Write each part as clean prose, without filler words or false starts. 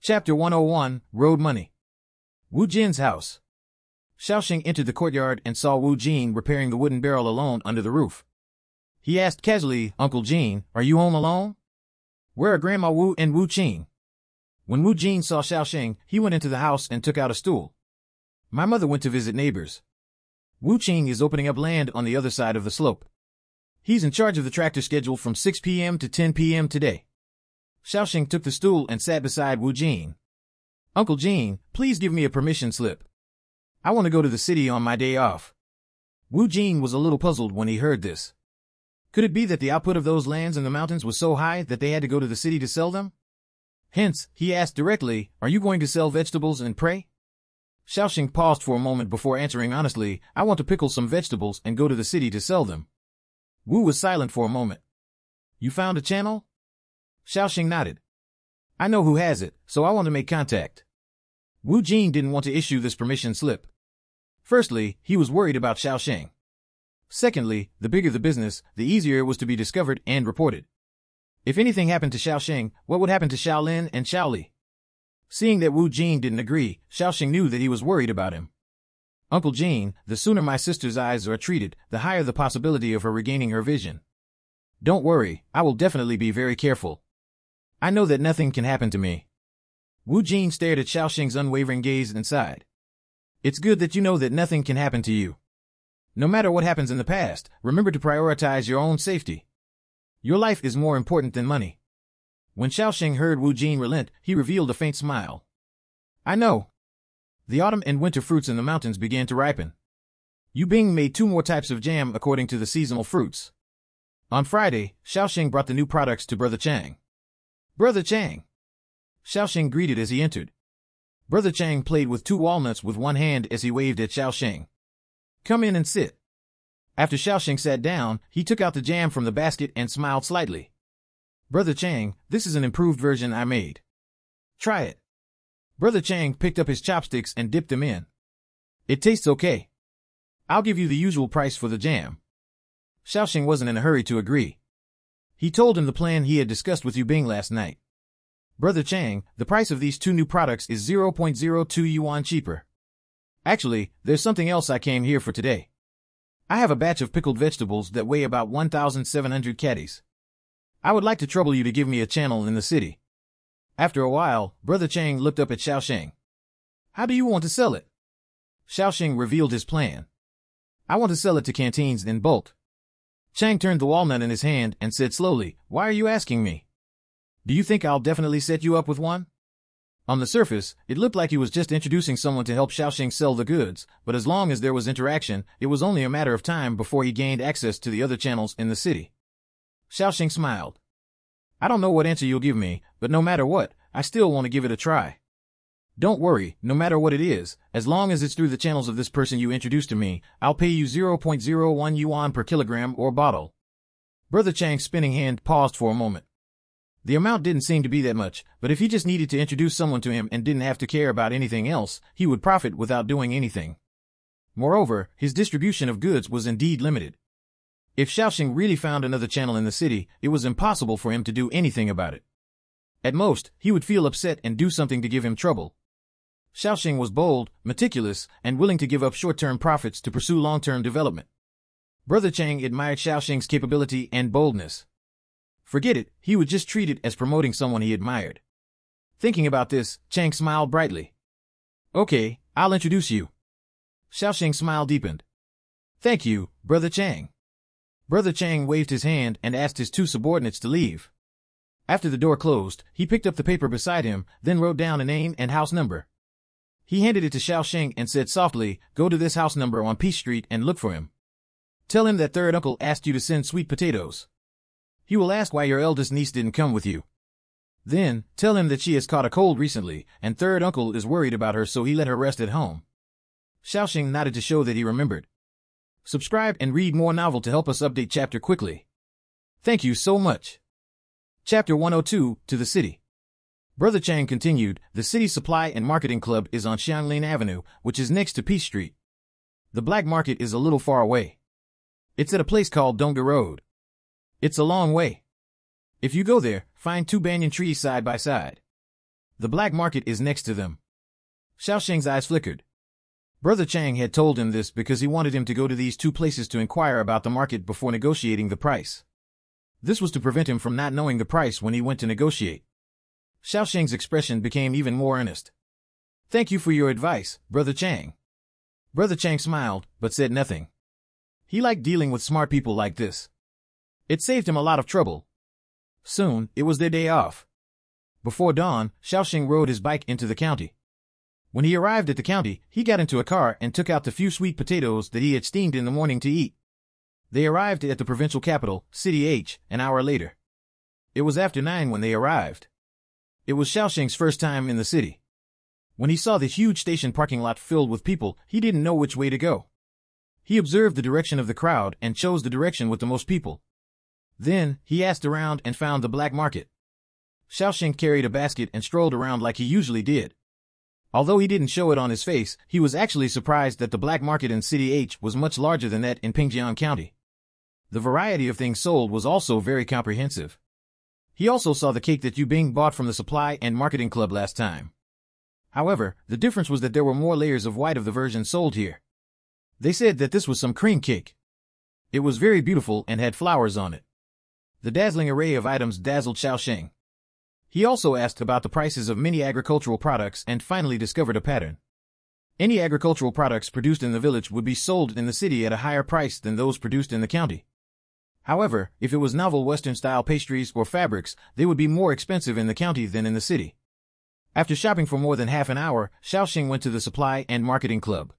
Chapter 101, Road Money. Wu Jin's house. Xiaoxing entered the courtyard and saw Wu Jin repairing the wooden barrel alone under the roof. He asked casually, "Uncle Jin, are you home alone? Where are Grandma Wu and Wu Qing?" When Wu Jin saw Xiaoxing, he went into the house and took out a stool. "My mother went to visit neighbors. Wu Qing is opening up land on the other side of the slope. He's in charge of the tractor schedule from 6 p.m. to 10 p.m. today." Xiaoxing took the stool and sat beside Wu Jin. "Uncle Jin, please give me a permission slip. I want to go to the city on my day off." Wu Jin was a little puzzled when he heard this. Could it be that the output of those lands in the mountains was so high that they had to go to the city to sell them? Hence, he asked directly, "Are you going to sell vegetables and pray?" Xiaoxing paused for a moment before answering honestly, "I want to pickle some vegetables and go to the city to sell them." Wu was silent for a moment. "You found a channel?" Xiaoxing nodded. "I know who has it, so I want to make contact." Wu Jin didn't want to issue this permission slip. Firstly, he was worried about Xiaoxing. Secondly, the bigger the business, the easier it was to be discovered and reported. If anything happened to Xiaoxing, what would happen to Xiaolin and Xiaoli? Seeing that Wu Jin didn't agree, Xiaoxing knew that he was worried about him. "Uncle Jin, the sooner my sister's eyes are treated, the higher the possibility of her regaining her vision. Don't worry, I will definitely be very careful. I know that nothing can happen to me." Wu Jin stared at Xiaoxing's unwavering gaze and sighed. "It's good that you know that nothing can happen to you. No matter what happens in the past, remember to prioritize your own safety. Your life is more important than money." When Xiaoxing heard Wu Jin relent, he revealed a faint smile. "I know. The autumn and winter fruits in the mountains began to ripen. Yu Bing made 2 more types of jam according to the seasonal fruits. On Friday, Xiaoxing brought the new products to Brother Chang." "Brother Chang." Xiaoxing greeted as he entered. Brother Chang played with 2 walnuts with one hand as he waved at Xiaoxing. "Come in and sit." After Xiaoxing sat down, he took out the jam from the basket and smiled slightly. "Brother Chang, this is an improved version I made. Try it." Brother Chang picked up his chopsticks and dipped them in. "It tastes okay. I'll give you the usual price for the jam." Xiaoxing wasn't in a hurry to agree. He told him the plan he had discussed with Yu Bing last night. "Brother Chang, the price of these 2 new products is 0.02 yuan cheaper. Actually, there's something else I came here for today. I have a batch of pickled vegetables that weigh about 1,700 catties. I would like to trouble you to give me a channel in the city." After a while, Brother Chang looked up at Xiaoxing. "How do you want to sell it?" Xiaoxing revealed his plan. "I want to sell it to canteens in bulk." Chang turned the walnut in his hand and said slowly, "Why are you asking me? Do you think I'll definitely set you up with one?" On the surface, it looked like he was just introducing someone to help Xiaoxing sell the goods, but as long as there was interaction, it was only a matter of time before he gained access to the other channels in the city. Xiaoxing smiled. "I don't know what answer you'll give me, but no matter what, I still want to give it a try. Don't worry, no matter what it is, as long as it's through the channels of this person you introduced to me, I'll pay you 0.01 yuan per kilogram or bottle." Brother Chang's spinning hand paused for a moment. The amount didn't seem to be that much, but if he just needed to introduce someone to him and didn't have to care about anything else, he would profit without doing anything. Moreover, his distribution of goods was indeed limited. If Xiaoxing really found another channel in the city, it was impossible for him to do anything about it. At most, he would feel upset and do something to give him trouble. Xiaoxing was bold, meticulous, and willing to give up short-term profits to pursue long-term development. Brother Chang admired Xiaoxing's capability and boldness. Forget it, he would just treat it as promoting someone he admired. Thinking about this, Chang smiled brightly. "Okay, I'll introduce you." Xiaoxing's smile deepened. "Thank you, Brother Chang." Brother Chang waved his hand and asked his 2 subordinates to leave. After the door closed, he picked up the paper beside him, then wrote down a name and house number. He handed it to Xiaoxing and said softly, "Go to this house number on Peace Street and look for him. Tell him that third uncle asked you to send sweet potatoes. He will ask why your eldest niece didn't come with you. Then, tell him that she has caught a cold recently, and third uncle is worried about her so he let her rest at home." Xiaoxing nodded to show that he remembered. Subscribe and read more novel to help us update chapter quickly. Thank you so much. Chapter 102, To the City. Brother Chang continued, "The city supply and marketing club is on Xianglin Avenue, which is next to Peace Street. The black market is a little far away. It's at a place called Dongga Road. It's a long way. If you go there, find 2 banyan trees side by side. The black market is next to them. Xiaoxing's eyes flickered. Brother Chang had told him this because he wanted him to go to these two places to inquire about the market before negotiating the price. This was to prevent him from not knowing the price when he went to negotiate. Xiaoxing's expression became even more earnest. Thank you for your advice, Brother Chang. Brother Chang smiled, but said nothing. He liked dealing with smart people like this. It saved him a lot of trouble. Soon, it was their day off. Before dawn, Xiaoxing rode his bike into the county. When he arrived at the county, he got into a car and took out the few sweet potatoes that he had steamed in the morning to eat. They arrived at the provincial capital, City H, an hour later. It was after 9 when they arrived. It was Xiaoxing's first time in the city. When he saw the huge station parking lot filled with people, he didn't know which way to go. He observed the direction of the crowd and chose the direction with the most people. Then, he asked around and found the black market. Xiaoxing carried a basket and strolled around like he usually did. Although he didn't show it on his face, he was actually surprised that the black market in City H was much larger than that in Pingjiang County. The variety of things sold was also very comprehensive. He also saw the cake that Yu Bing bought from the Supply and Marketing Club last time. However, the difference was that there were more layers of white of the version sold here. They said that this was some cream cake. It was very beautiful and had flowers on it. The dazzling array of items dazzled Xiaoxing. He also asked about the prices of many agricultural products and finally discovered a pattern. Any agricultural products produced in the village would be sold in the city at a higher price than those produced in the county. However, if it was novel Western-style pastries or fabrics, they would be more expensive in the county than in the city. After shopping for more than half an hour, Xiaoxing went to the Supply and Marketing Club.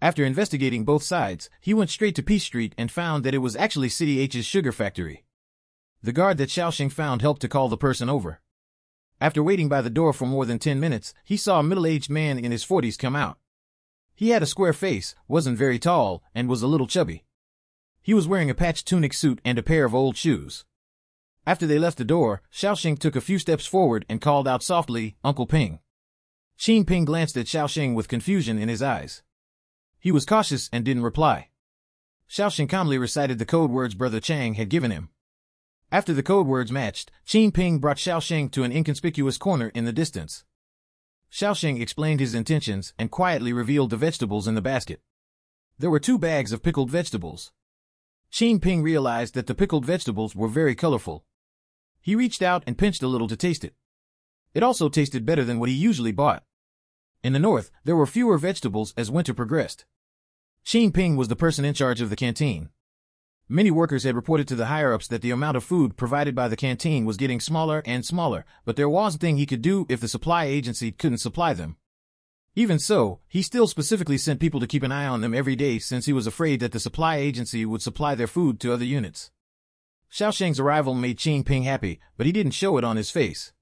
After investigating both sides, he went straight to Peace Street and found that it was actually City H's sugar factory. The guard that Xiaoxing found helped to call the person over. After waiting by the door for more than 10 minutes, he saw a middle-aged man in his 40s come out. He had a square face, wasn't very tall, and was a little chubby. He was wearing a patched tunic suit and a pair of old shoes. After they left the door, Xiaoxing took a few steps forward and called out softly, Uncle Ping. Qin Ping glanced at Xiaoxing with confusion in his eyes. He was cautious and didn't reply. Xiaoxing calmly recited the code words Brother Chang had given him. After the code words matched, Qin Ping brought Xiaoxing to an inconspicuous corner in the distance. Xiaoxing explained his intentions and quietly revealed the vegetables in the basket. There were 2 bags of pickled vegetables. Qin Ping realized that the pickled vegetables were very colorful. He reached out and pinched a little to taste it. It also tasted better than what he usually bought. In the north, there were fewer vegetables as winter progressed. Qin Ping was the person in charge of the canteen. Many workers had reported to the higher-ups that the amount of food provided by the canteen was getting smaller and smaller, but there wasn't a thing he could do if the supply agency couldn't supply them. Even so, he still specifically sent people to keep an eye on them every day since he was afraid that the supply agency would supply their food to other units. Xiaoxing's arrival made Qin Ping happy, but he didn't show it on his face.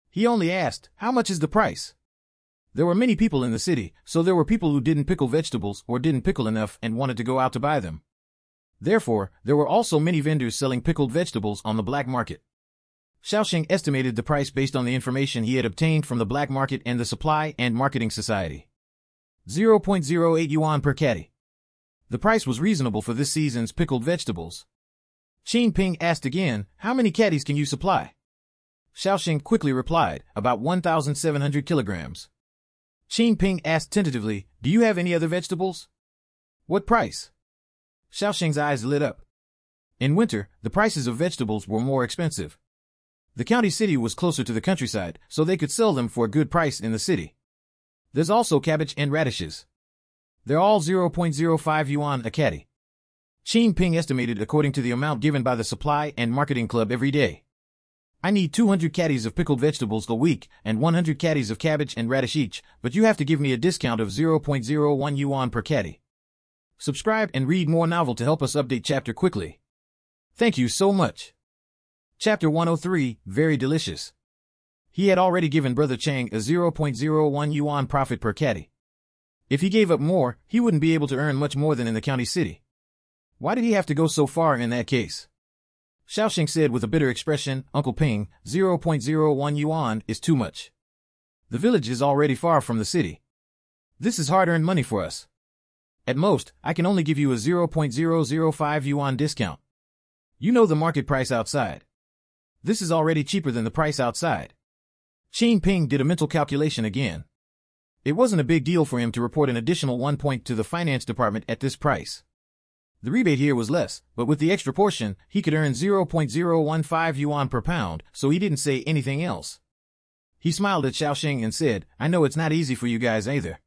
He only asked, "How much is the price?" There were many people in the city, so there were people who didn't pickle vegetables or didn't pickle enough and wanted to go out to buy them. Therefore, there were also many vendors selling pickled vegetables on the black market. Xiaoxing estimated the price based on the information he had obtained from the black market and the Supply and Marketing Society. 0.08 yuan per caddy. The price was reasonable for this season's pickled vegetables. Qin Ping asked again, "How many caddies can you supply?" Xiaoxing quickly replied, "About 1,700 kilograms." Qin Ping asked tentatively, "Do you have any other vegetables?" "What price?" Xiaoxing's eyes lit up. In winter, the prices of vegetables were more expensive. The county city was closer to the countryside, so they could sell them for a good price in the city. There's also cabbage and radishes. They're all 0.05 yuan a caddy. Qin Ping estimated according to the amount given by the Supply and Marketing Club every day. "I need 200 caddies of pickled vegetables a week and 100 caddies of cabbage and radish each, but you have to give me a discount of 0.01 yuan per caddy." Subscribe and read more novel to help us update chapter quickly. Thank you so much. Chapter 103, Very Delicious. He had already given Brother Chang a 0.01 yuan profit per caddy. If he gave up more, he wouldn't be able to earn much more than in the county city. Why did he have to go so far in that case? Xiaoxing said with a bitter expression, "Uncle Ping, 0.01 yuan is too much. The village is already far from the city. This is hard-earned money for us. At most, I can only give you a 0.005 yuan discount. You know the market price outside. This is already cheaper than the price outside. Qin Ping did a mental calculation again. It wasn't a big deal for him to report an additional 1 point to the finance department at this price. The rebate here was less, but with the extra portion, he could earn 0.015 yuan per pound, so he didn't say anything else. He smiled at Xiaoxing and said, I know it's not easy for you guys either.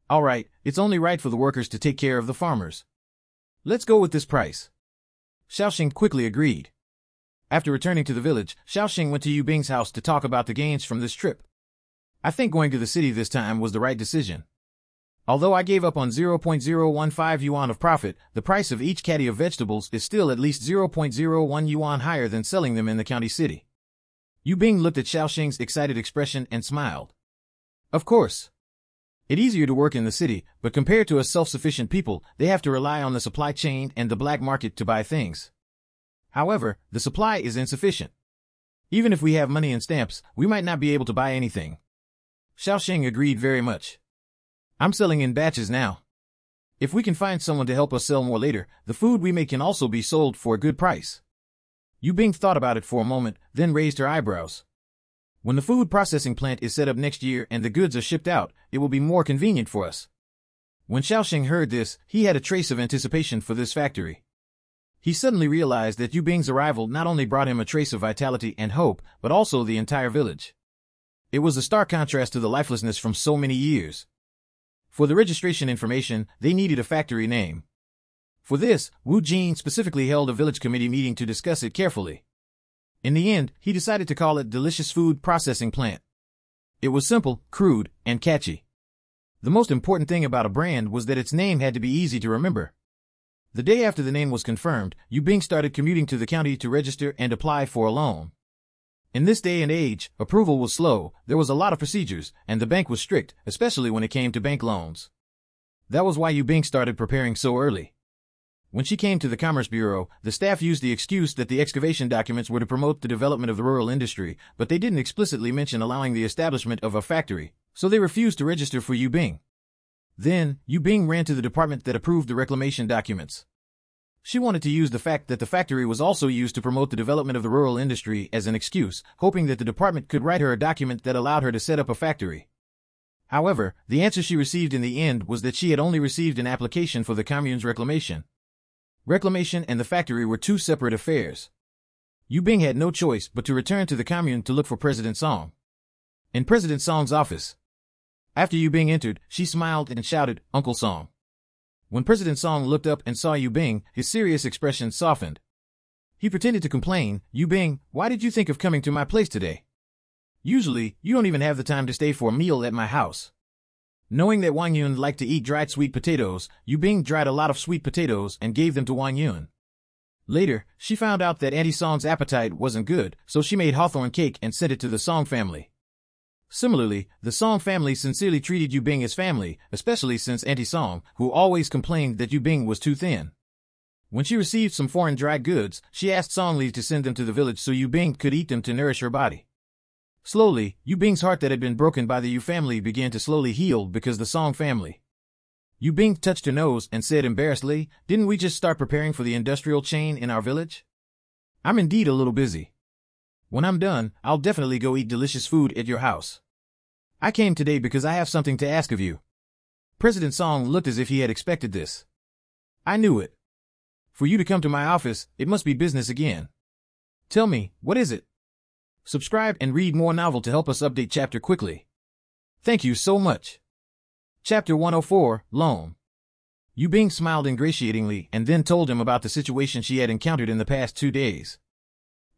All right, it's only right for the workers to take care of the farmers. Let's go with this price. Xiaoxing quickly agreed. After returning to the village, Xiaoxing went to Yu Bing's house to talk about the gains from this trip. I think going to the city this time was the right decision. Although I gave up on 0.015 yuan of profit, the price of each caddy of vegetables is still at least 0.01 yuan higher than selling them in the county city. Yu Bing looked at Xiaoxing's excited expression and smiled. Of course. It's easier to work in the city, but compared to us self-sufficient people, they have to rely on the supply chain and the black market to buy things. However, the supply is insufficient. Even if we have money and stamps, we might not be able to buy anything. Xiaoxing agreed very much. I'm selling in batches now. If we can find someone to help us sell more later, the food we make can also be sold for a good price. Yu Bing thought about it for a moment, then raised her eyebrows. When the food processing plant is set up next year and the goods are shipped out, it will be more convenient for us. When Xiaoxing heard this, he had a trace of anticipation for this factory. He suddenly realized that Yu Bing's arrival not only brought him a trace of vitality and hope, but also the entire village. It was a stark contrast to the lifelessness from so many years. For the registration information, they needed a factory name. For this, Wu Jin specifically held a village committee meeting to discuss it carefully. In the end, he decided to call it Delicious Food Processing Plant. It was simple, crude, and catchy. The most important thing about a brand was that its name had to be easy to remember. The day after the name was confirmed, Yu Bing started commuting to the county to register and apply for a loan. In this day and age, approval was slow, there was a lot of procedures, and the bank was strict, especially when it came to bank loans. That was why Yu Bing started preparing so early. When she came to the Commerce Bureau, the staff used the excuse that the excavation documents were to promote the development of the rural industry, but they didn't explicitly mention allowing the establishment of a factory, so they refused to register for Yu Bing. Then, Yu Bing ran to the department that approved the reclamation documents. She wanted to use the fact that the factory was also used to promote the development of the rural industry as an excuse, hoping that the department could write her a document that allowed her to set up a factory. However, the answer she received in the end was that she had only received an application for the commune's reclamation. Reclamation and the factory were two separate affairs. Yu Bing had no choice but to return to the commune to look for President Song. In President Song's office. After Yu Bing entered, she smiled and shouted, "Uncle Song." When President Song looked up and saw Yu Bing, his serious expression softened. He pretended to complain, "Yu Bing, why did you think of coming to my place today? Usually, you don't even have the time to stay for a meal at my house." Knowing that Wang Yun liked to eat dried sweet potatoes, Yu Bing dried a lot of sweet potatoes and gave them to Wang Yun. Later, she found out that Auntie Song's appetite wasn't good, so she made hawthorn cake and sent it to the Song family. Similarly, the Song family sincerely treated Yu Bing as family, especially since Auntie Song, who always complained that Yu Bing was too thin. When she received some foreign dried goods, she asked Song Li to send them to the village so Yu Bing could eat them to nourish her body. Slowly, Yu Bing's heart that had been broken by the Yu family began to slowly heal because the Song family. Yu Bing touched her nose and said embarrassedly, "Didn't we just start preparing for the industrial chain in our village? I'm indeed a little busy. When I'm done, I'll definitely go eat delicious food at your house. I came today because I have something to ask of you." President Song looked as if he had expected this. "I knew it. For you to come to my office, it must be business again. Tell me, what is it?" Subscribe and read more novel to help us update chapter quickly. Thank you so much. Chapter 104, Loan. Yu Bing smiled ingratiatingly and then told him about the situation she had encountered in the past 2 days.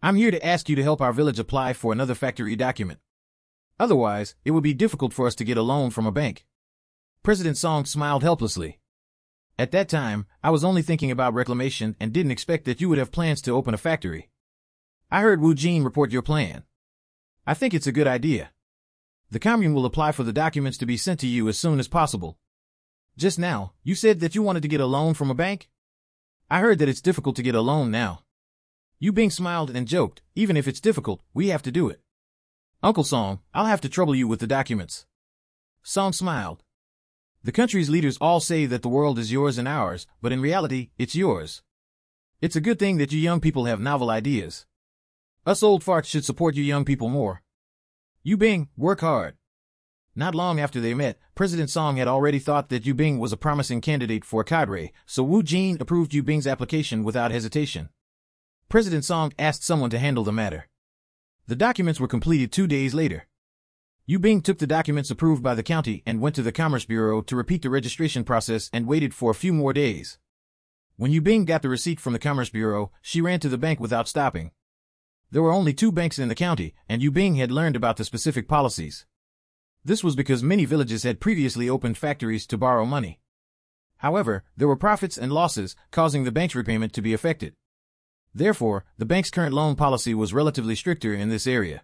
"I'm here to ask you to help our village apply for another factory document. Otherwise, it would be difficult for us to get a loan from a bank." President Song smiled helplessly. "At that time, I was only thinking about reclamation and didn't expect that you would have plans to open a factory. I heard Wu Jin report your plan. I think it's a good idea. The commune will apply for the documents to be sent to you as soon as possible. Just now, you said that you wanted to get a loan from a bank? I heard that it's difficult to get a loan now." Yu Bing smiled and joked, "Even if it's difficult, we have to do it. Uncle Song, I'll have to trouble you with the documents." Song smiled. "The country's leaders all say that the world is yours and ours, but in reality, it's yours. It's a good thing that you young people have novel ideas. Us old farts should support you young people more." Yu Bing, work hard. Not long after they met, President Song had already thought that Yu Bing was a promising candidate for a cadre, so Wu Jin approved Yu Bing's application without hesitation. President Song asked someone to handle the matter. The documents were completed 2 days later. Yu Bing took the documents approved by the county and went to the Commerce Bureau to repeat the registration process and waited for a few more days. When Yu Bing got the receipt from the Commerce Bureau, she ran to the bank without stopping. There were only 2 banks in the county, and Yu Bing had learned about the specific policies. This was because many villages had previously opened factories to borrow money. However, there were profits and losses, causing the bank's repayment to be affected. Therefore, the bank's current loan policy was relatively stricter in this area.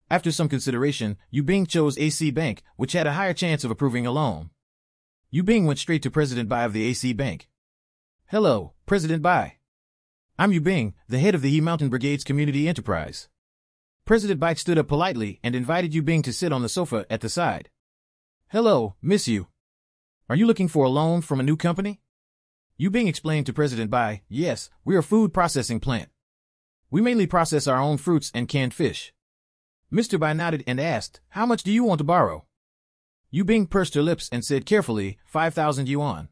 After some consideration, Yu Bing chose AC Bank, which had a higher chance of approving a loan. Yu Bing went straight to President Bai of the AC Bank. Hello, President Bai. I'm Yu Bing, the head of the He Mountain Brigade's community enterprise. President Bai stood up politely and invited Yu Bing to sit on the sofa at the side. Hello, Miss Yu. Are you looking for a loan from a new company? Yu Bing explained to President Bai, yes, we're a food processing plant. We mainly process our own fruits and canned fish. Mr. Bai nodded and asked, how much do you want to borrow? Yu Bing pursed her lips and said carefully, 5,000 yuan.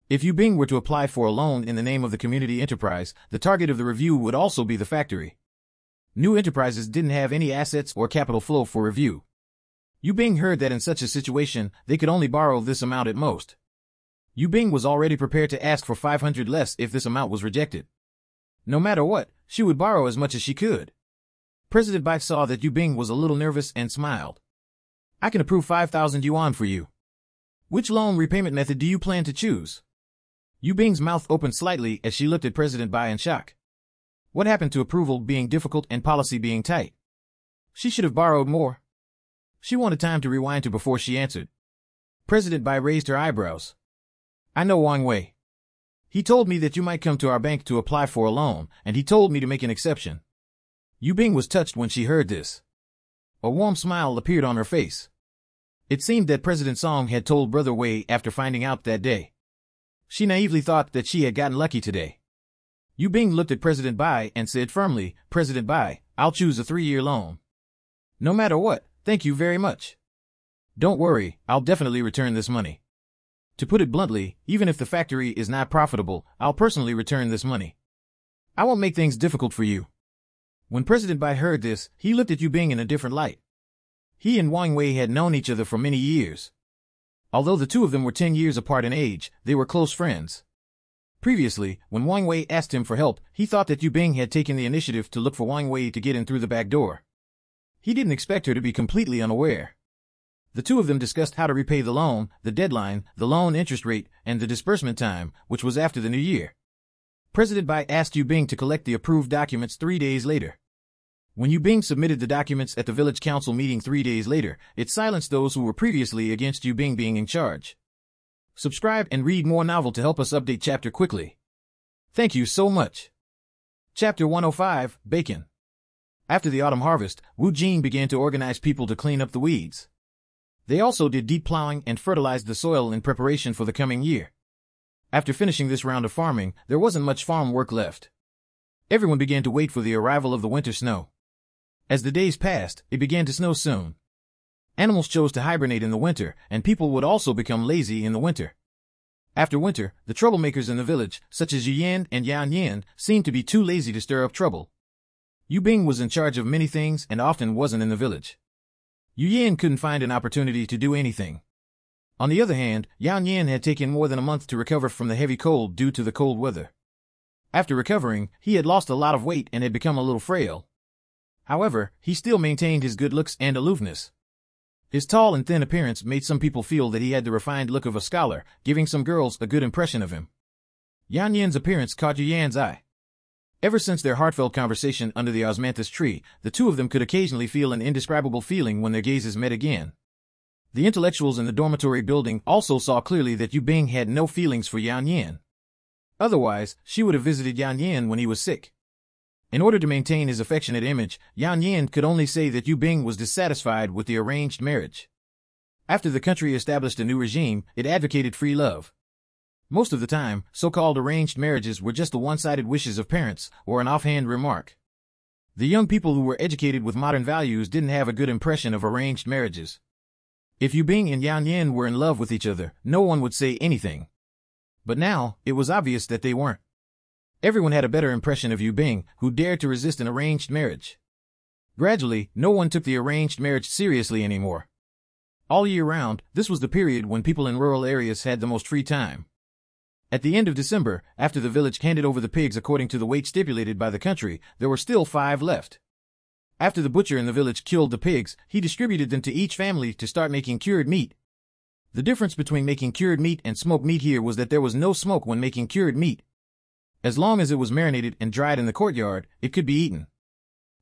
If Yu Bing were to apply for a loan in the name of the community enterprise, the target of the review would also be the factory. New enterprises didn't have any assets or capital flow for review. Yu Bing heard that in such a situation, they could only borrow this amount at most. Yu Bing was already prepared to ask for 500 less if this amount was rejected. No matter what, she would borrow as much as she could. President Bai saw that Yu Bing was a little nervous and smiled. I can approve 5,000 yuan for you. Which loan repayment method do you plan to choose? Yu Bing's mouth opened slightly as she looked at President Bai in shock. What happened to approval being difficult and policy being tight? She should have borrowed more. She wanted time to rewind to before she answered. President Bai raised her eyebrows. I know Wang Wei. He told me that you might come to our bank to apply for a loan, and he told me to make an exception. Yu Bing was touched when she heard this. A warm smile appeared on her face. It seemed that President Song had told Brother Wei after finding out that day. She naively thought that she had gotten lucky today. Yu Bing looked at President Bai and said firmly, President Bai, I'll choose a 3-year loan. No matter what, thank you very much. Don't worry, I'll definitely return this money. To put it bluntly, even if the factory is not profitable, I'll personally return this money. I won't make things difficult for you. When President Bai heard this, he looked at Yu Bing in a different light. He and Wang Wei had known each other for many years. Although the 2 of them were 10 years apart in age, they were close friends. Previously, when Wang Wei asked him for help, he thought that Yu Bing had taken the initiative to look for Wang Wei to get in through the back door. He didn't expect her to be completely unaware. The 2 of them discussed how to repay the loan, the deadline, the loan interest rate, and the disbursement time, which was after the new year. President Bai asked Yu Bing to collect the approved documents 3 days later. When Yu Bing submitted the documents at the village council meeting 3 days later, it silenced those who were previously against Yu Bing being in charge. Subscribe and read more novel to help us update chapter quickly. Thank you so much. Chapter 105, Bacon. After the autumn harvest, Wu Jin began to organize people to clean up the weeds. They also did deep plowing and fertilized the soil in preparation for the coming year. After finishing this round of farming, there wasn't much farm work left. Everyone began to wait for the arrival of the winter snow. As the days passed, it began to snow soon. Animals chose to hibernate in the winter, and people would also become lazy in the winter. After winter, the troublemakers in the village, such as Yu Yan and Yan Yan, seemed to be too lazy to stir up trouble. Yu Bing was in charge of many things and often wasn't in the village. Yu Yan couldn't find an opportunity to do anything. On the other hand, Yan Yan had taken more than a month to recover from the heavy cold due to the cold weather. After recovering, he had lost a lot of weight and had become a little frail. However, he still maintained his good looks and aloofness. His tall and thin appearance made some people feel that he had the refined look of a scholar, giving some girls a good impression of him. Yan Yan's appearance caught Yu Yan's eye. Ever since their heartfelt conversation under the osmanthus tree, the 2 of them could occasionally feel an indescribable feeling when their gazes met again. The intellectuals in the dormitory building also saw clearly that Yu Bing had no feelings for Yan Yan. Otherwise, she would have visited Yan Yan when he was sick. In order to maintain his affectionate image, Yan Yan could only say that Yu Bing was dissatisfied with the arranged marriage. After the country established a new regime, it advocated free love. Most of the time, so-called arranged marriages were just the one-sided wishes of parents, or an offhand remark. The young people who were educated with modern values didn't have a good impression of arranged marriages. If Yu Bing and Yang Yin were in love with each other, no one would say anything. But now, it was obvious that they weren't. Everyone had a better impression of Yu Bing, who dared to resist an arranged marriage. Gradually, no one took the arranged marriage seriously anymore. All year round, this was the period when people in rural areas had the most free time. At the end of December, after the village handed over the pigs according to the weight stipulated by the country, there were still 5 left. After the butcher in the village killed the pigs, he distributed them to each family to start making cured meat. The difference between making cured meat and smoked meat here was that there was no smoke when making cured meat. As long as it was marinated and dried in the courtyard, it could be eaten.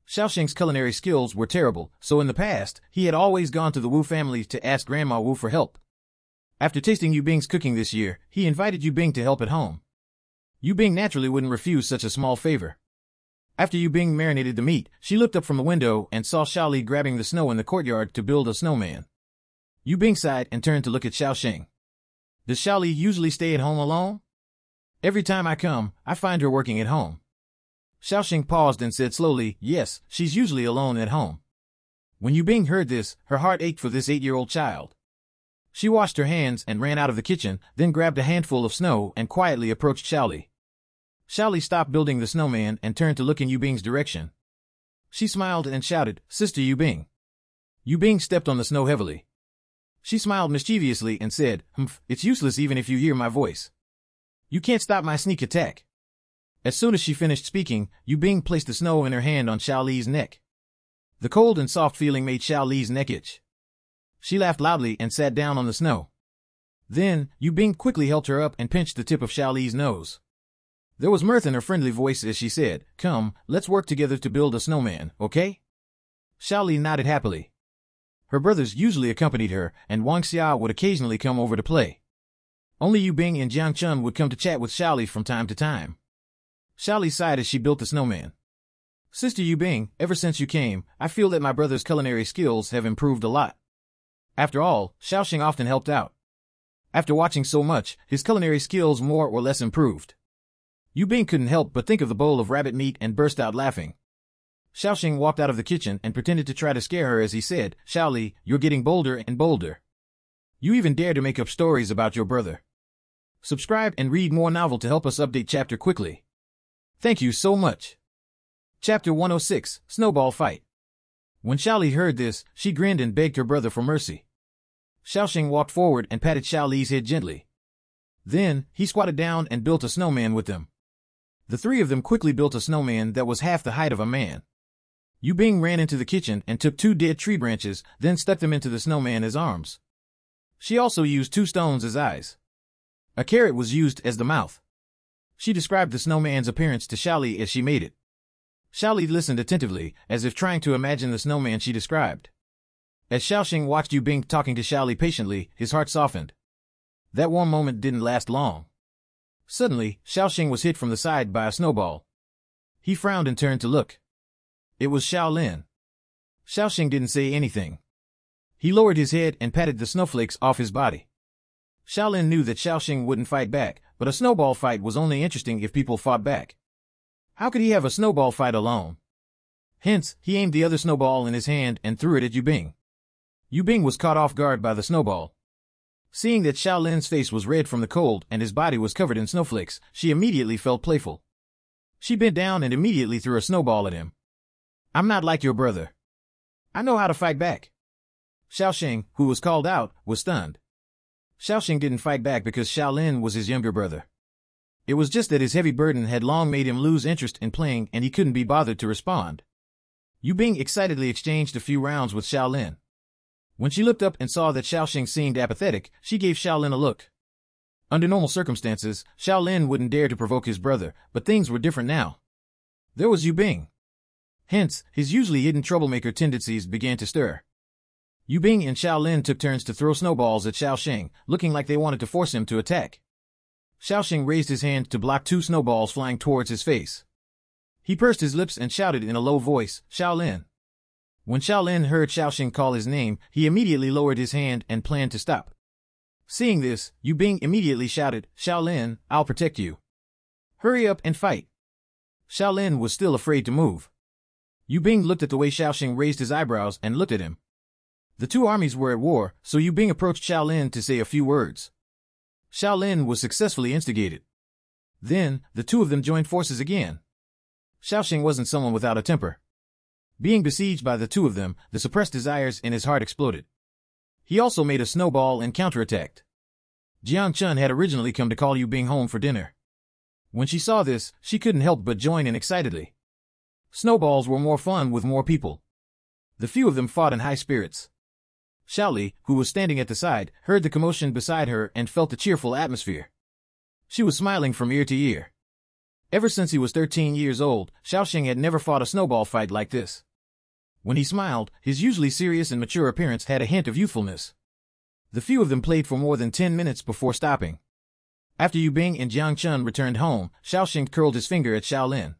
Xiaoxing's culinary skills were terrible, so in the past, he had always gone to the Wu family to ask Grandma Wu for help. After tasting Yu Bing's cooking this year, he invited Yu Bing to help at home. Yu Bing naturally wouldn't refuse such a small favor. After Yu Bing marinated the meat, she looked up from the window and saw Xiaoli grabbing the snow in the courtyard to build a snowman. Yu Bing sighed and turned to look at Xiaoxing. Does Xiaoli usually stay at home alone? Every time I come, I find her working at home. Xiaoxing paused and said slowly, yes, she's usually alone at home. When Yu Bing heard this, her heart ached for this 8-year-old child. She washed her hands and ran out of the kitchen, then grabbed a handful of snow and quietly approached Xiaoli. Xiaoli stopped building the snowman and turned to look in Yu Bing's direction. She smiled and shouted, Sister Yu Bing. Yu Bing stepped on the snow heavily. She smiled mischievously and said, it's useless even if you hear my voice. You can't stop my sneak attack. As soon as she finished speaking, Yu Bing placed the snow in her hand on Xiaoli's neck. The cold and soft feeling made Xiaoli's neck itch. She laughed loudly and sat down on the snow. Then, Yu Bing quickly helped her up and pinched the tip of Xiaoli's nose. There was mirth in her friendly voice as she said, come, let's work together to build a snowman, okay? Xiaoli nodded happily. Her brothers usually accompanied her, and Wang Xia would occasionally come over to play. Only Yu Bing and Jiang Chun would come to chat with Xiaoli from time to time. Xiaoli sighed as she built the snowman. Sister Yu Bing, ever since you came, I feel that my brother's culinary skills have improved a lot. After all, Xiaoxing often helped out. After watching so much, his culinary skills more or less improved. Yu Bing couldn't help but think of the bowl of rabbit meat and burst out laughing. Xiaoxing walked out of the kitchen and pretended to try to scare her as he said, Xiaoli, you're getting bolder and bolder. You even dare to make up stories about your brother. Subscribe and read more novel to help us update chapter quickly. Thank you so much. Chapter 106, Snowball Fight. When Xiaoli heard this, she grinned and begged her brother for mercy. Xiaoxing walked forward and patted Xiaoli's head gently. Then, he squatted down and built a snowman with them. The 3 of them quickly built a snowman that was half the height of a man. Yu Bing ran into the kitchen and took 2 dead tree branches, then stuck them into the snowman as arms. She also used 2 stones as eyes. A carrot was used as the mouth. She described the snowman's appearance to Xiaoli as she made it. Xiaoli listened attentively, as if trying to imagine the snowman she described. As Xiaoxing watched Yu Bing talking to Xiaoli patiently, his heart softened. That warm moment didn't last long. Suddenly, Xiaoxing was hit from the side by a snowball. He frowned and turned to look. It was Xiaolin. Xiaoxing didn't say anything. He lowered his head and patted the snowflakes off his body. Xiaolin knew that Xiaoxing wouldn't fight back, but a snowball fight was only interesting if people fought back. How could he have a snowball fight alone? Hence, he aimed the other snowball in his hand and threw it at Yu Bing. Yu Bing was caught off guard by the snowball. Seeing that Xiaolin's face was red from the cold and his body was covered in snowflakes, she immediately felt playful. She bent down and immediately threw a snowball at him. I'm not like your brother. I know how to fight back. Xiaoxing, who was called out, was stunned. Xiaoxing didn't fight back because Xiaolin was his younger brother. It was just that his heavy burden had long made him lose interest in playing and he couldn't be bothered to respond. Yu Bing excitedly exchanged a few rounds with Xiaolin. When she looked up and saw that Xiaoxing seemed apathetic, she gave Xiaolin a look. Under normal circumstances, Xiaolin wouldn't dare to provoke his brother, but things were different now. There was Yu Bing. Hence, his usually hidden troublemaker tendencies began to stir. Yu Bing and Xiaolin took turns to throw snowballs at Xiaoxing, looking like they wanted to force him to attack. Xiaoxing raised his hand to block 2 snowballs flying towards his face. He pursed his lips and shouted in a low voice, Xiaolin. When Xiaolin heard Xiaoxing call his name, he immediately lowered his hand and planned to stop. Seeing this, Yu Bing immediately shouted, Xiaolin, I'll protect you. Hurry up and fight. Xiaolin was still afraid to move. Yu Bing looked at the way Xiaoxing raised his eyebrows and looked at him. The two armies were at war, so Yu Bing approached Xiaolin to say a few words. Xiaolin was successfully instigated. Then, the two of them joined forces again. Xiaoxing wasn't someone without a temper. Being besieged by the two of them, the suppressed desires in his heart exploded. He also made a snowball and counterattacked. Jiang Chun had originally come to call Yu Bing home for dinner. When she saw this, she couldn't help but join in excitedly. Snowballs were more fun with more people. The few of them fought in high spirits. Xiaoli, who was standing at the side, heard the commotion beside her and felt the cheerful atmosphere. She was smiling from ear to ear. Ever since he was 13 years old, Xiaoxing had never fought a snowball fight like this. When he smiled, his usually serious and mature appearance had a hint of youthfulness. The few of them played for more than 10 minutes before stopping. After Yu Bing and Jiang Chun returned home, Xiaoxing curled his finger at Xiaolin.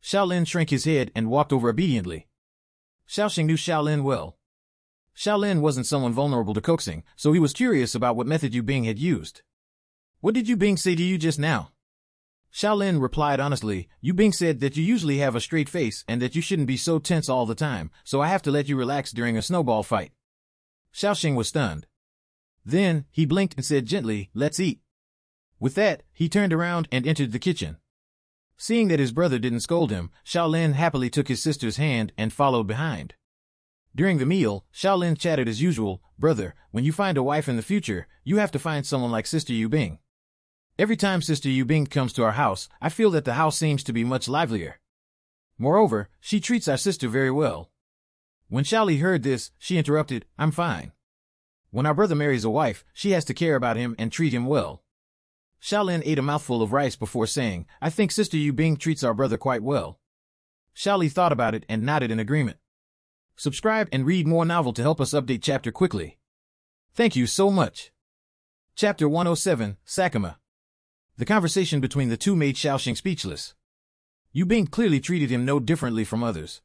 Xiaolin shrank his head and walked over obediently. Xiaoxing knew Xiaolin well. Xiaolin wasn't someone vulnerable to coaxing, so he was curious about what method Yu Bing had used. "What did Yu Bing say to you just now?" Xiaolin replied honestly. "Yu Bing said that you usually have a straight face and that you shouldn't be so tense all the time, so I have to let you relax during a snowball fight." Xiaoxing was stunned. Then, he blinked and said gently, "Let's eat." With that, he turned around and entered the kitchen. Seeing that his brother didn't scold him, Xiaolin happily took his sister's hand and followed behind. During the meal, Xiaolin chatted as usual. "Brother, when you find a wife in the future, you have to find someone like Sister Yu Bing. Every time Sister Yu Bing comes to our house, I feel that the house seems to be much livelier. Moreover, she treats our sister very well." When Xiaoli heard this, she interrupted, "I'm fine. When our brother marries a wife, she has to care about him and treat him well." Xiaolin ate a mouthful of rice before saying, "I think Sister Yu Bing treats our brother quite well." Xiaoli thought about it and nodded in agreement. Subscribe and read more novel to help us update chapter quickly. Thank you so much. Chapter 107, Sakama. The conversation between the two made Xiaoxing speechless. Yu Bing clearly treated him no differently from others.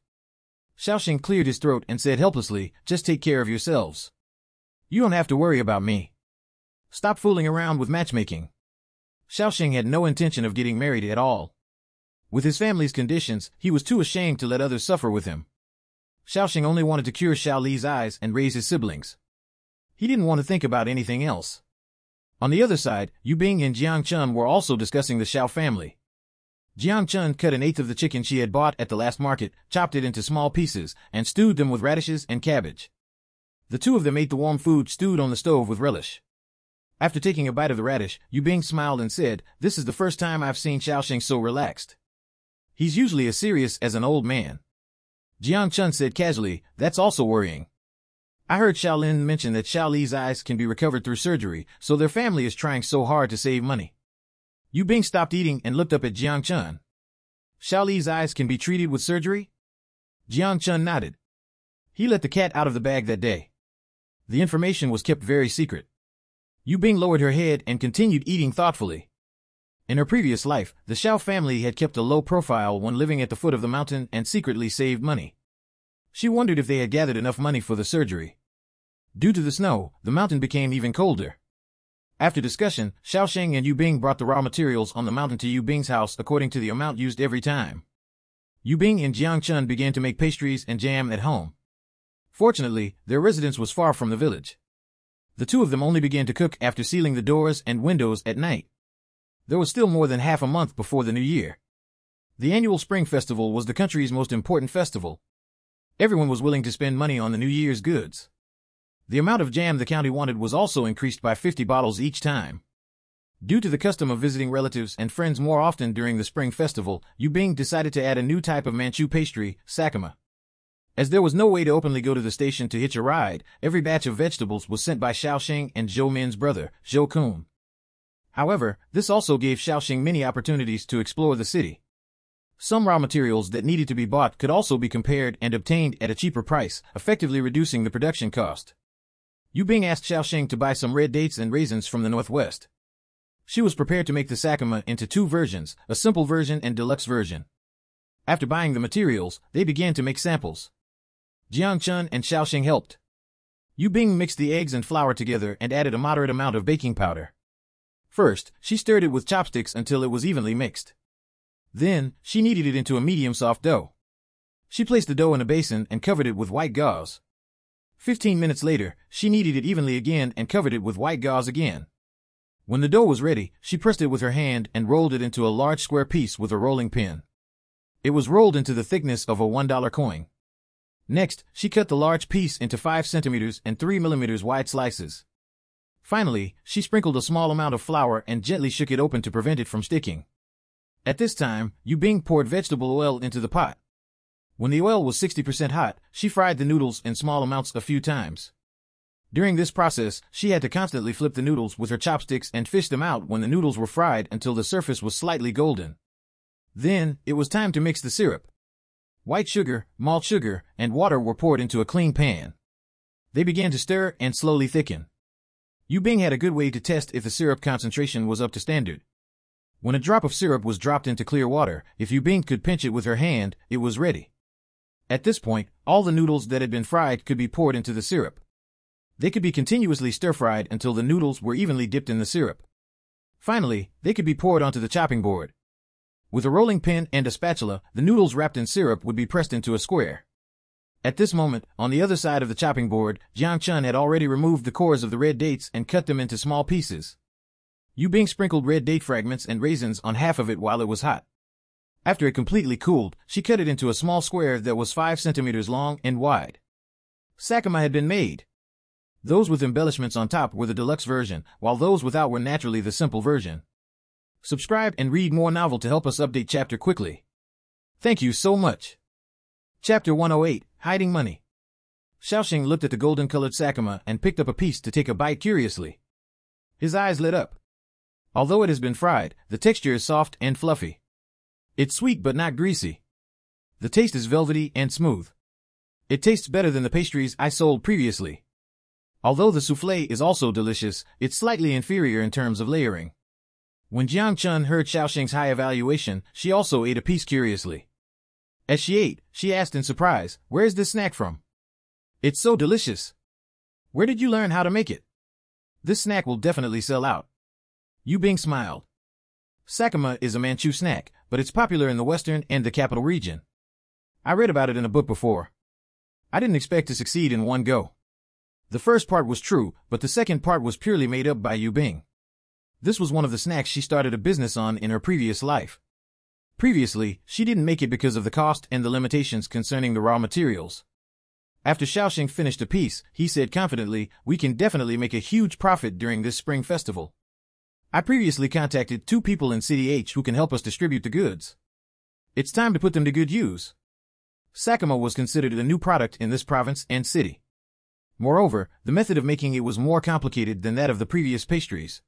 Xiaoxing cleared his throat and said helplessly, "Just take care of yourselves. You don't have to worry about me. Stop fooling around with matchmaking." Xiaoxing had no intention of getting married at all. With his family's conditions, he was too ashamed to let others suffer with him. Xiaoxing only wanted to cure Xiaoli's eyes and raise his siblings. He didn't want to think about anything else. On the other side, Yu Bing and Jiang Chun were also discussing the Xiao family. Jiang Chun cut an eighth of the chicken she had bought at the last market, chopped it into small pieces, and stewed them with radishes and cabbage. The two of them ate the warm food stewed on the stove with relish. After taking a bite of the radish, Yu Bing smiled and said, "This is the first time I've seen Xiaoxing so relaxed. He's usually as serious as an old man." Jiang Chun said casually, "That's also worrying. I heard Xiaolin mention that Xiaoli's eyes can be recovered through surgery, so their family is trying so hard to save money." Yu Bing stopped eating and looked up at Jiang Chun. "Xiaoli's eyes can be treated with surgery?" Jiang Chun nodded. He let the cat out of the bag that day. The information was kept very secret. Yu Bing lowered her head and continued eating thoughtfully. In her previous life, the Xiao family had kept a low profile when living at the foot of the mountain and secretly saved money. She wondered if they had gathered enough money for the surgery. Due to the snow, the mountain became even colder. After discussion, Xiaoxing and Yu Bing brought the raw materials on the mountain to Yu Bing's house according to the amount used every time. Yu Bing and Jiang Chun began to make pastries and jam at home. Fortunately, their residence was far from the village. The two of them only began to cook after sealing the doors and windows at night. There was still more than half a month before the new year. The annual Spring Festival was the country's most important festival. Everyone was willing to spend money on the New Year's goods. The amount of jam the county wanted was also increased by 50 bottles each time. Due to the custom of visiting relatives and friends more often during the Spring Festival, Yu Bing decided to add a new type of Manchu pastry, sakama. As there was no way to openly go to the station to hitch a ride, every batch of vegetables was sent by Xiaoxing and Zhou Min's brother, Zhou Kun. However, this also gave Xiaoxing many opportunities to explore the city. Some raw materials that needed to be bought could also be compared and obtained at a cheaper price, effectively reducing the production cost. Yu Bing asked Xiaoxing to buy some red dates and raisins from the northwest. She was prepared to make the sakama into two versions, a simple version and deluxe version. After buying the materials, they began to make samples. Jiang Chun and Xiaoxing helped. Yu Bing mixed the eggs and flour together and added a moderate amount of baking powder. First, she stirred it with chopsticks until it was evenly mixed. Then, she kneaded it into a medium soft dough. She placed the dough in a basin and covered it with white gauze. 15 minutes later, she kneaded it evenly again and covered it with white gauze again. When the dough was ready, she pressed it with her hand and rolled it into a large square piece with a rolling pin. It was rolled into the thickness of a $1 coin. Next, she cut the large piece into 5 centimeters and 3 millimeters wide slices. Finally, she sprinkled a small amount of flour and gently shook it open to prevent it from sticking. At this time, Yu Bing poured vegetable oil into the pot. When the oil was 60% hot, she fried the noodles in small amounts a few times. During this process, she had to constantly flip the noodles with her chopsticks and fish them out when the noodles were fried until the surface was slightly golden. Then, it was time to mix the syrup. White sugar, malt sugar, and water were poured into a clean pan. They began to stir and slowly thicken. Yu Bing had a good way to test if the syrup concentration was up to standard. When a drop of syrup was dropped into clear water, if Yu Bing could pinch it with her hand, it was ready. At this point, all the noodles that had been fried could be poured into the syrup. They could be continuously stir-fried until the noodles were evenly dipped in the syrup. Finally, they could be poured onto the chopping board. With a rolling pin and a spatula, the noodles wrapped in syrup would be pressed into a square. At this moment, on the other side of the chopping board, Jiang Chun had already removed the cores of the red dates and cut them into small pieces. Yu Bing sprinkled red date fragments and raisins on half of it while it was hot. After it completely cooled, she cut it into a small square that was 5 centimeters long and wide. Sakama had been made. Those with embellishments on top were the deluxe version, while those without were naturally the simple version. Subscribe and read more novel to help us update chapter quickly. Thank you so much. Chapter 108, Hiding Money. Xiaoxing looked at the golden-colored sakama and picked up a piece to take a bite curiously. His eyes lit up. Although it has been fried, the texture is soft and fluffy. It's sweet but not greasy. The taste is velvety and smooth. It tastes better than the pastries I sold previously. Although the soufflé is also delicious, it's slightly inferior in terms of layering. When Jiang Chun heard Xiaoxing's high evaluation, she also ate a piece curiously. As she ate, she asked in surprise, "Where's this snack from? It's so delicious. Where did you learn how to make it? This snack will definitely sell out." Yu Bing smiled. Sakama is a Manchu snack, but it's popular in the western and the capital region. I read about it in a book before. I didn't expect to succeed in one go. The first part was true, but the second part was purely made up by Yu Bing. This was one of the snacks she started a business on in her previous life. Previously, she didn't make it because of the cost and the limitations concerning the raw materials. After Xiaoxing finished a piece, he said confidently, "We can definitely make a huge profit during this spring festival. I previously contacted 2 people in City H who can help us distribute the goods. It's time to put them to good use." Sakama was considered a new product in this province and city. Moreover, the method of making it was more complicated than that of the previous pastries.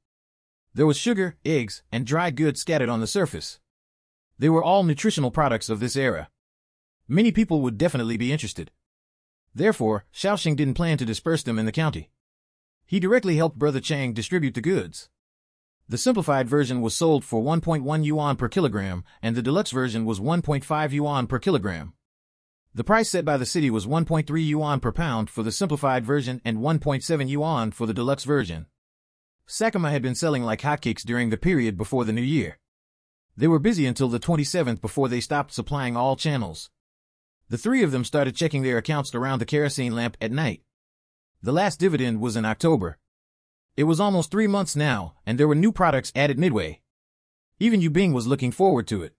There was sugar, eggs, and dried goods scattered on the surface. They were all nutritional products of this era. Many people would definitely be interested. Therefore, Xiaoxing didn't plan to disperse them in the county. He directly helped Brother Chang distribute the goods. The simplified version was sold for 1.1 yuan per kilogram, and the deluxe version was 1.5 yuan per kilogram. The price set by the city was 1.3 yuan per pound for the simplified version and 1.7 yuan for the deluxe version. Sakama had been selling like hotcakes during the period before the new year. They were busy until the 27th before they stopped supplying all channels. The 3 of them started checking their accounts around the kerosene lamp at night. The last dividend was in October. It was almost 3 months now, and there were new products added midway. Even Yu Bing was looking forward to it.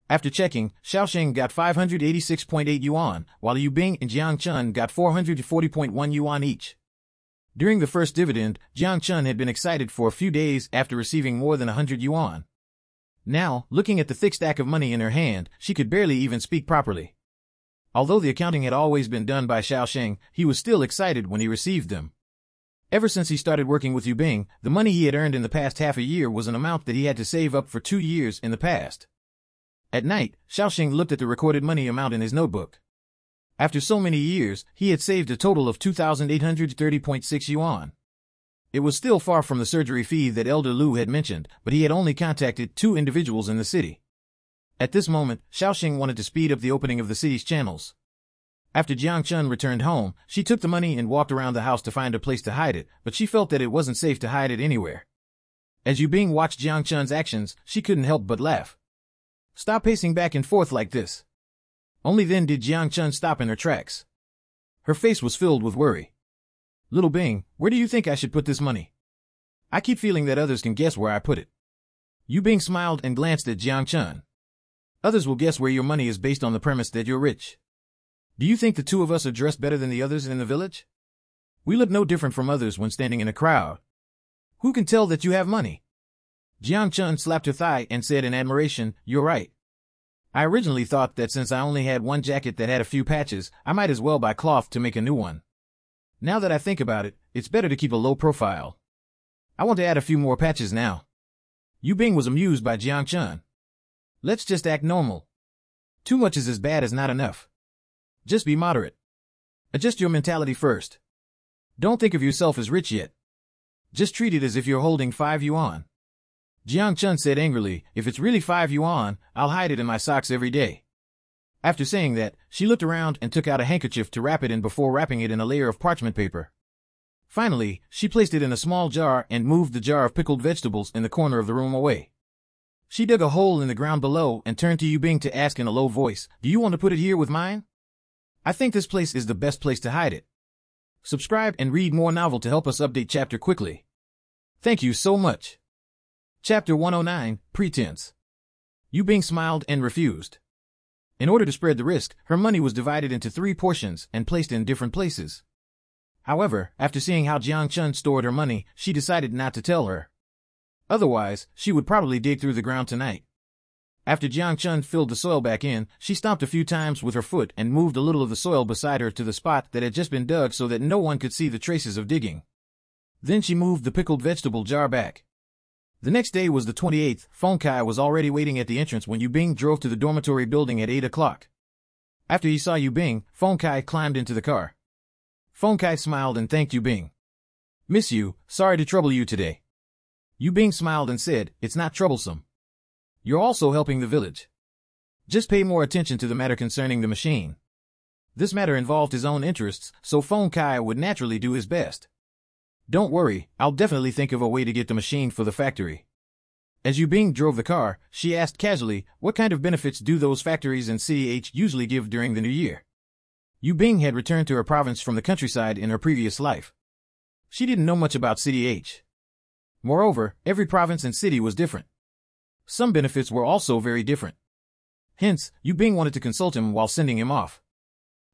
After checking, Xiaoxing got 586.8 yuan, while Yu Bing and Jiang Chun got 440.1 yuan each. During the first dividend, Jiang Chun had been excited for a few days after receiving more than 100 yuan. Now, looking at the thick stack of money in her hand, she could barely even speak properly. Although the accounting had always been done by Xiaoxing, he was still excited when he received them. Ever since he started working with Yu Bing, the money he had earned in the past half a year was an amount that he had to save up for 2 years in the past. At night, Xiaoxing looked at the recorded money amount in his notebook. After so many years, he had saved a total of 2,830.6 yuan. It was still far from the surgery fee that Elder Lu had mentioned, but he had only contacted 2 individuals in the city. At this moment, Xiaoxing wanted to speed up the opening of the city's channels. After Jiang Chun returned home, she took the money and walked around the house to find a place to hide it, but she felt that it wasn't safe to hide it anywhere. As Yu Bing watched Jiang Chun's actions, she couldn't help but laugh. "Stop pacing back and forth like this. Only then did Jiang Chun stop in her tracks. Her face was filled with worry. Little Bing, where do you think I should put this money? I keep feeling that others can guess where I put it. Yu Bing smiled and glanced at Jiang Chun. Others will guess where your money is based on the premise that you're rich. Do you think the two of us are dressed better than the others in the village? We look no different from others when standing in a crowd. Who can tell that you have money? Jiang Chun slapped her thigh and said in admiration, You're right. I originally thought that since I only had one jacket that had a few patches, I might as well buy cloth to make a new one. Now that I think about it, it's better to keep a low profile. I want to add a few more patches now. Yu Bing was amused by Jiang Chun. Let's just act normal. Too much is as bad as not enough. Just be moderate. Adjust your mentality first. Don't think of yourself as rich yet. Just treat it as if you're holding 5 yuan. Jiang Chun said angrily, If it's really 5 yuan, I'll hide it in my socks every day. After saying that, she looked around and took out a handkerchief to wrap it in before wrapping it in a layer of parchment paper. Finally, she placed it in a small jar and moved the jar of pickled vegetables in the corner of the room away. She dug a hole in the ground below and turned to Yu Bing to ask in a low voice, Do you want to put it here with mine? I think this place is the best place to hide it. Subscribe and read more novel to help us update chapter quickly. Thank you so much. Chapter 109, Pretense. Yu Bing smiled and refused. In order to spread the risk, her money was divided into 3 portions and placed in different places. However, after seeing how Jiang Chun stored her money, she decided not to tell her. Otherwise, she would probably dig through the ground tonight. After Jiang Chun filled the soil back in, she stomped a few times with her foot and moved a little of the soil beside her to the spot that had just been dug so that no one could see the traces of digging. Then she moved the pickled vegetable jar back. The next day was the 28th. Feng Kai was already waiting at the entrance when Yu Bing drove to the dormitory building at 8 o'clock. After he saw Yu Bing, Feng Kai climbed into the car. Feng Kai smiled and thanked Yu Bing. Miss you, sorry to trouble you today. Yu Bing smiled and said, It's not troublesome. You're also helping the village. Just pay more attention to the matter concerning the machine. This matter involved his own interests, so Feng Kai would naturally do his best. Don't worry, I'll definitely think of a way to get the machine for the factory. As Yu Bing drove the car, she asked casually, What kind of benefits do those factories in City H usually give during the new year? Yu Bing had returned to her province from the countryside in her previous life. She didn't know much about City H. Moreover, every province and city was different. Some benefits were also very different. Hence, Yu Bing wanted to consult him while sending him off.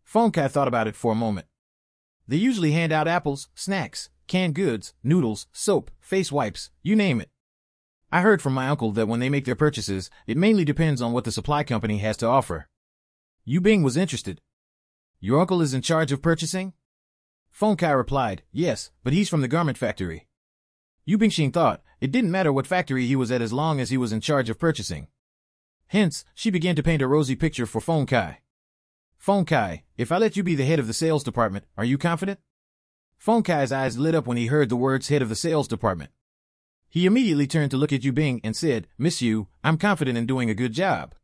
Feng Kai thought about it for a moment. They usually hand out apples, snacks, canned goods, noodles, soap, face wipes, you name it. I heard from my uncle that when they make their purchases, it mainly depends on what the supply company has to offer. Yu Bing was interested. Your uncle is in charge of purchasing? Feng Kai replied, Yes, but he's from the garment factory. Yu Bingxing thought it didn't matter what factory he was at as long as he was in charge of purchasing. Hence, she began to paint a rosy picture for Feng Kai. Feng Kai, if I let you be the head of the sales department, are you confident? Feng Kai's eyes lit up when he heard the words head of the sales department. He immediately turned to look at Yu Bing and said, Miss Yu, I'm confident in doing a good job.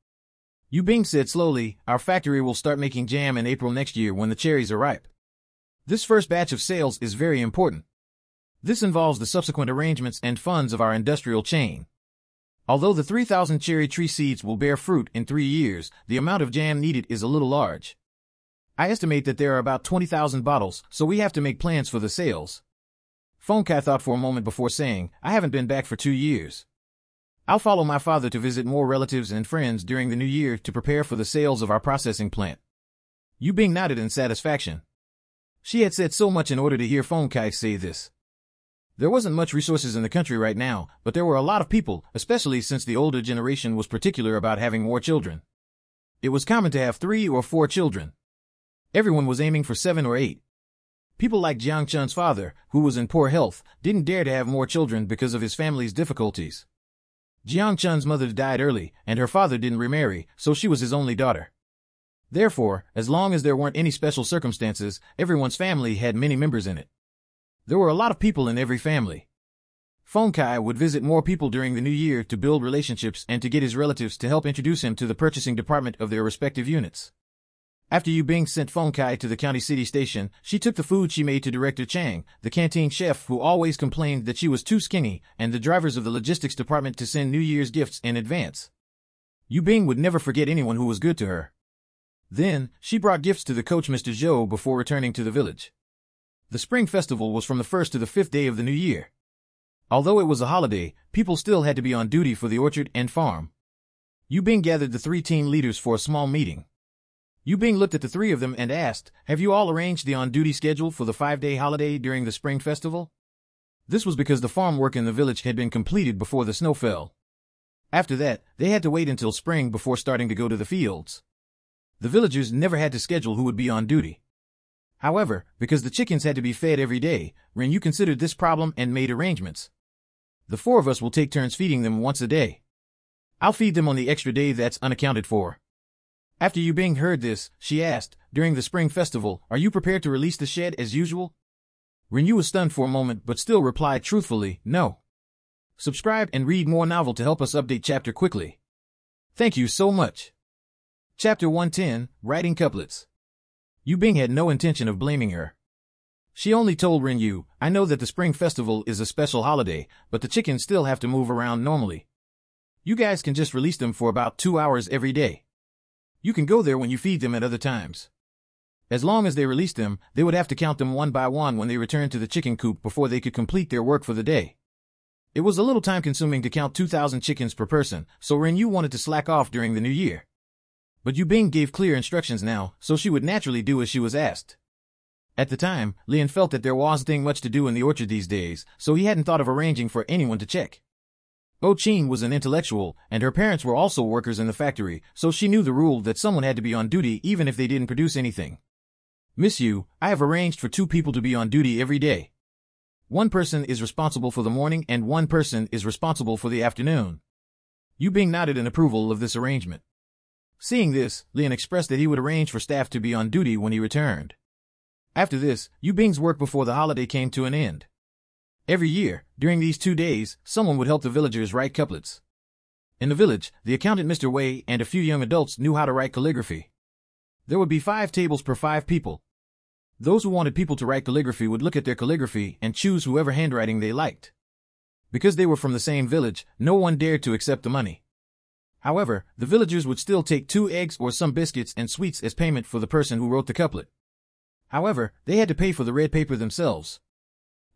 Yu Bing said slowly, Our factory will start making jam in April next year when the cherries are ripe. This first batch of sales is very important. This involves the subsequent arrangements and funds of our industrial chain. Although the 3,000 cherry tree seeds will bear fruit in 3 years, the amount of jam needed is a little large. I estimate that there are about 20,000 bottles, so we have to make plans for the sales. Feng Kai thought for a moment before saying, I haven't been back for 2 years. I'll follow my father to visit more relatives and friends during the new year to prepare for the sales of our processing plant. Yu Bing nodded in satisfaction. She had said so much in order to hear Feng Kai say this. There wasn't much resources in the country right now, but there were a lot of people, especially since the older generation was particular about having more children. It was common to have 3 or 4 children. Everyone was aiming for 7 or 8. People like Jiang Chun's father, who was in poor health, didn't dare to have more children because of his family's difficulties. Jiang Chun's mother died early, and her father didn't remarry, so she was his only daughter. Therefore, as long as there weren't any special circumstances, everyone's family had many members in it. There were a lot of people in every family. Feng Kai would visit more people during the new year to build relationships and to get his relatives to help introduce him to the purchasing department of their respective units. After Yu Bing sent Feng Kai to the county city station, she took the food she made to Director Chang, the canteen chef who always complained that she was too skinny, and the drivers of the logistics department to send New Year's gifts in advance. Yu Bing would never forget anyone who was good to her. Then, she brought gifts to the coach Mr. Zhou before returning to the village. The spring festival was from the 1st to the 5th day of the new year. Although it was a holiday, people still had to be on duty for the orchard and farm. Yu Bing gathered the 3 team leaders for a small meeting. Yu Bing looked at the 3 of them and asked, "Have you all arranged the on-duty schedule for the 5-day holiday during the spring festival?" This was because the farm work in the village had been completed before the snow fell. After that, they had to wait until spring before starting to go to the fields. The villagers never had to schedule who would be on duty. However, because the chickens had to be fed every day, Ren Yu considered this problem and made arrangements. "The 4 of us will take turns feeding them once a day. I'll feed them on the extra day that's unaccounted for." After Yu Bing heard this, she asked, "During the spring festival, are you prepared to release the shed as usual?" Ren Yu was stunned for a moment but still replied truthfully, "No." Subscribe and read more novel to help us update chapter quickly. Thank you so much. Chapter 110, Writing Couplets. Yu Bing had no intention of blaming her. She only told Ren Yu, "I know that the spring festival is a special holiday, but the chickens still have to move around normally. You guys can just release them for about 2 hours every day. You can go there when you feed them at other times. As long as they release them, they would have to count them one by one when they returned to the chicken coop before they could complete their work for the day." It was a little time-consuming to count 2,000 chickens per person, so Ren Yu wanted to slack off during the new year. But Yu Bing gave clear instructions now, so she would naturally do as she was asked. At the time, Lian felt that there wasn't much to do in the orchard these days, so he hadn't thought of arranging for anyone to check. Oh Chin was an intellectual, and her parents were also workers in the factory, so she knew the rule that someone had to be on duty even if they didn't produce anything. "Miss Yu, I have arranged for 2 people to be on duty every day. 1 person is responsible for the morning and 1 person is responsible for the afternoon." Yu Bing nodded in approval of this arrangement. Seeing this, Lian expressed that he would arrange for staff to be on duty when he returned. After this, Yu Bing's work before the holiday came to an end. Every year, during these 2 days, someone would help the villagers write couplets. In the village, the accountant Mr. Wei and a few young adults knew how to write calligraphy. There would be 5 tables per 5 people. Those who wanted people to write calligraphy would look at their calligraphy and choose whoever handwriting they liked. Because they were from the same village, no one dared to accept the money. However, the villagers would still take 2 eggs or some biscuits and sweets as payment for the person who wrote the couplet. However, they had to pay for the red paper themselves.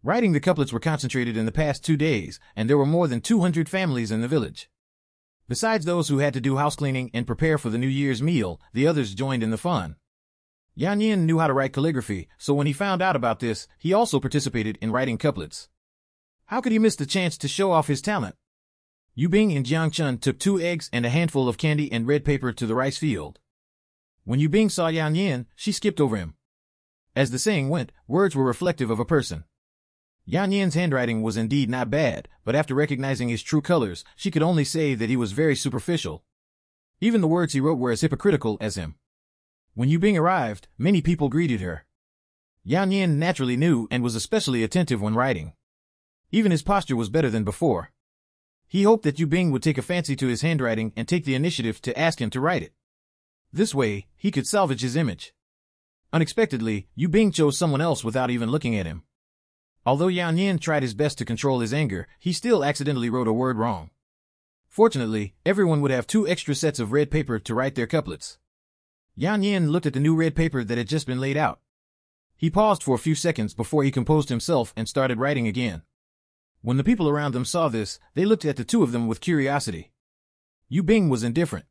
Writing the couplets were concentrated in the past 2 days, and there were more than 200 families in the village. Besides those who had to do house cleaning and prepare for the New Year's meal, the others joined in the fun. Yan Yin knew how to write calligraphy, so when he found out about this, he also participated in writing couplets. How could he miss the chance to show off his talent? Yu Bing and Jiang Chun took 2 eggs and a handful of candy and red paper to the rice field. When Yu Bing saw Yan Yin, she skipped over him. As the saying went, words were reflective of a person. Yan Yin's handwriting was indeed not bad, but after recognizing his true colors, she could only say that he was very superficial. Even the words he wrote were as hypocritical as him. When Yu Bing arrived, many people greeted her. Yan Yin naturally knew and was especially attentive when writing. Even his posture was better than before. He hoped that Yu Bing would take a fancy to his handwriting and take the initiative to ask him to write it. This way, he could salvage his image. Unexpectedly, Yu Bing chose someone else without even looking at him. Although Yan Yin tried his best to control his anger, he still accidentally wrote a word wrong. Fortunately, everyone would have 2 extra sets of red paper to write their couplets. Yan Yin looked at the new red paper that had just been laid out. He paused for a few seconds before he composed himself and started writing again. When the people around them saw this, they looked at the 2 of them with curiosity. Yu Bing was indifferent.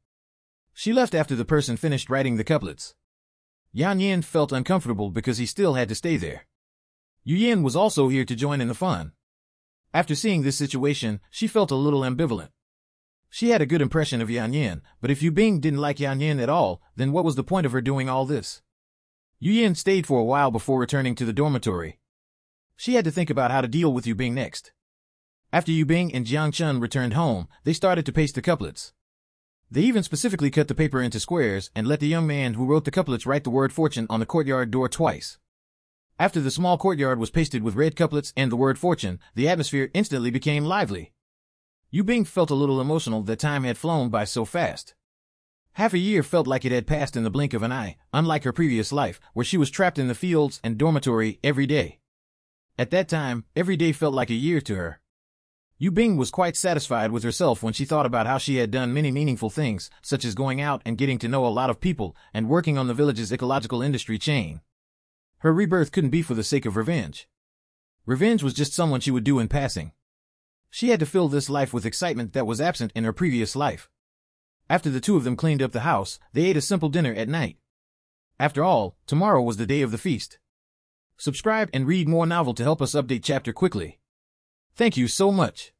She left after the person finished writing the couplets. Yan Yin felt uncomfortable because he still had to stay there. Yu Yin was also here to join in the fun. After seeing this situation, she felt a little ambivalent. She had a good impression of Yan Yin, but if Yu Bing didn't like Yan Yin at all, then what was the point of her doing all this? Yu Yin stayed for a while before returning to the dormitory. She had to think about how to deal with Yu Bing next. After Yu Bing and Jiang Chun returned home, they started to paste the couplets. They even specifically cut the paper into squares and let the young man who wrote the couplets write the word fortune on the courtyard door twice. After the small courtyard was pasted with red couplets and the word fortune, the atmosphere instantly became lively. Yu Bing felt a little emotional that time had flown by so fast. Half a year felt like it had passed in the blink of an eye, unlike her previous life, where she was trapped in the fields and dormitory every day. At that time, every day felt like a year to her. Yu Bing was quite satisfied with herself when she thought about how she had done many meaningful things, such as going out and getting to know a lot of people and working on the village's ecological industry chain. Her rebirth couldn't be for the sake of revenge. Revenge was just someone she would do in passing. She had to fill this life with excitement that was absent in her previous life. After the two of them cleaned up the house, they ate a simple dinner at night. After all, tomorrow was the day of the feast. Subscribe and read more novel to help us update chapter quickly. Thank you so much.